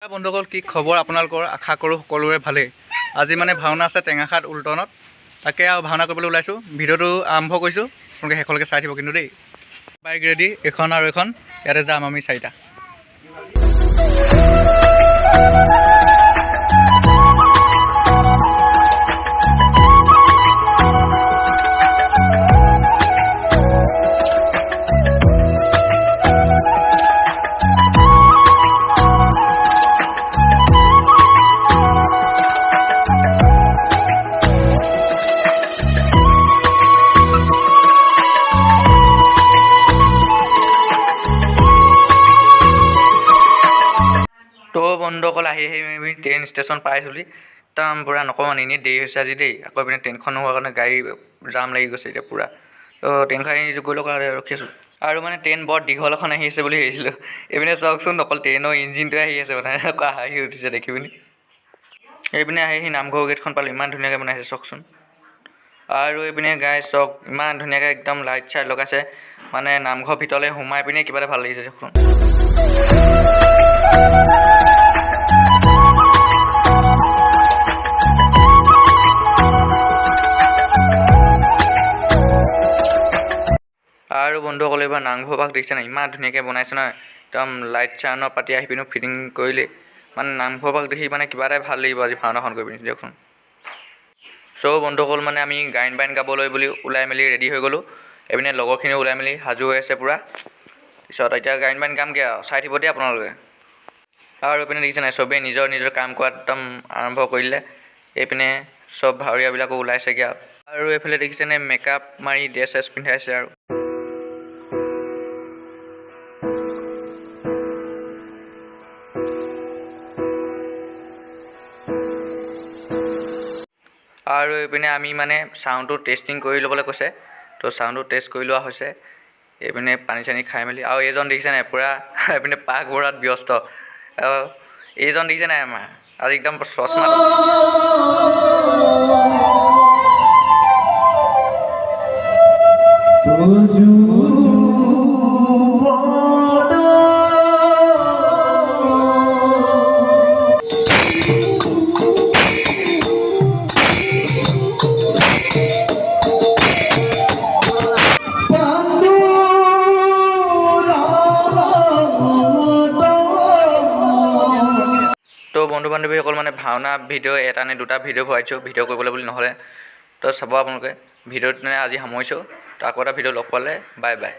বন্ধুসকল কি খবৰ আপোনালোকৰ আশা কৰোঁ সকলোৰে ভালেই। আজি মানে ভাওনা আছে টেঙাখাত উল্টনত, তাকে আৰু ভাওনা কৰিবলৈ ওলাইছোঁ। ভিডিঅ'টো আৰম্ভ কৰিছোঁ, আপোনালোকে শেষলৈকে চাই থাকিব কিন্তু দেই। বাইক ৰেডি, এখন আৰু এখন, ইয়াতে যাম আমি চাৰিটা। তো বন্ধুসকল আহি আমি ট্ৰেইন ষ্টেচন পাইছোঁহি। একদম পূৰা নকওঁ এনেই দেৰি হৈছে আজি দেই। আকৌ এইপিনে ট্ৰেইনখন নোহোৱাৰ কাৰণে গাড়ী জাম লাগি গৈছে এতিয়া পূৰা। তো ট্ৰেইনখন আহি গৈ লওক ৰখি আছোঁ। আৰু মানে ট্ৰেইন বৰ দীঘল এখন আহি আছে বুলি ভাবিছিলোঁ। এইপিনে চাওকচোন, অকল ট্ৰেইনৰ ইঞ্জিনটোৱে আহি আছে মানে, এনেকুৱা হাঁহি উঠিছে দেখি পিনি। এইপিনে আহি নামঘৰ গেটখন পালোঁ, ইমান ধুনীয়াকৈ বনাইছে চাওকচোন। আৰু এইপিনে গাই চাওক, ইমান ধুনীয়াকৈ একদম লাইট চাইট লগাইছে, মানে নামঘৰ ভিতৰলৈ সোমাই পিনে কিবা এটা ভাল লাগিছে দেখোন। আৰু বন্ধুসকল এইবাৰ নামঘৰ ভাগ দেখিছে নাই, ইমান ধুনীয়াকৈ বনাইছে নহয়। একদম লাইট চানৰ পাতি আহি পিনি ফিটিং কৰিলে, মানে নামঘৰ ভাগ দেখি মানে কিবা এটাই ভাল লাগিব আজি ভাওনাখন কৰি পিনি দিয়কচোন। চ' বন্ধুসকল মানে আমি গায়ন বায়ন গাবলৈ বুলি ওলাই মেলি ৰেডি হৈ গ'লোঁ। এইপিনে লগৰখিনিও ওলাই মেলি সাজু হৈ আছে পূৰা। পিছত এতিয়া গায়ন বায়ন গামগৈ আৰু, চাই থাকিব দেই আপোনালোকে। আৰু এইপিনে দেখিছে নাই, চবেই নিজৰ নিজৰ কাম কৰা একদম আৰম্ভ কৰিলে। এইপিনে চব ভাৱৰীয়াবিলাকো ওলাইছেগৈ আৰু এইফালে দেখিছেনে মেকআপ মাৰি ড্ৰেছ চেছ পিন্ধাইছে আৰু। আৰু এইপিনে আমি মানে চাউণ্ডটো টেষ্টিং কৰি ল'বলৈ কৈছে, তো চাউণ্ডটো টেষ্ট কৰি লোৱা হৈছে। এইপিনে পানী চানী খাই মেলি, আৰু এইজন দেখিছে নাই পূৰা এইপিনে পাকঘৰত ব্যস্ত। এইজন দেখিছে নাই আমাৰ আজি একদম চশমা তো বন্ধু বান্ধৱীসকল মানে ভাওনা ভিডিঅ' এটা নে দুটা ভিডিঅ' ভৰাইছোঁ, ভিডিঅ' কৰিবলৈ বুলি নহ'লে। তো চাব আপোনালোকে ভিডিঅ'ত মানে আজি সামৰিছোঁ। তো আকৌ এটা ভিডিঅ' লগ পালে বাই বাই।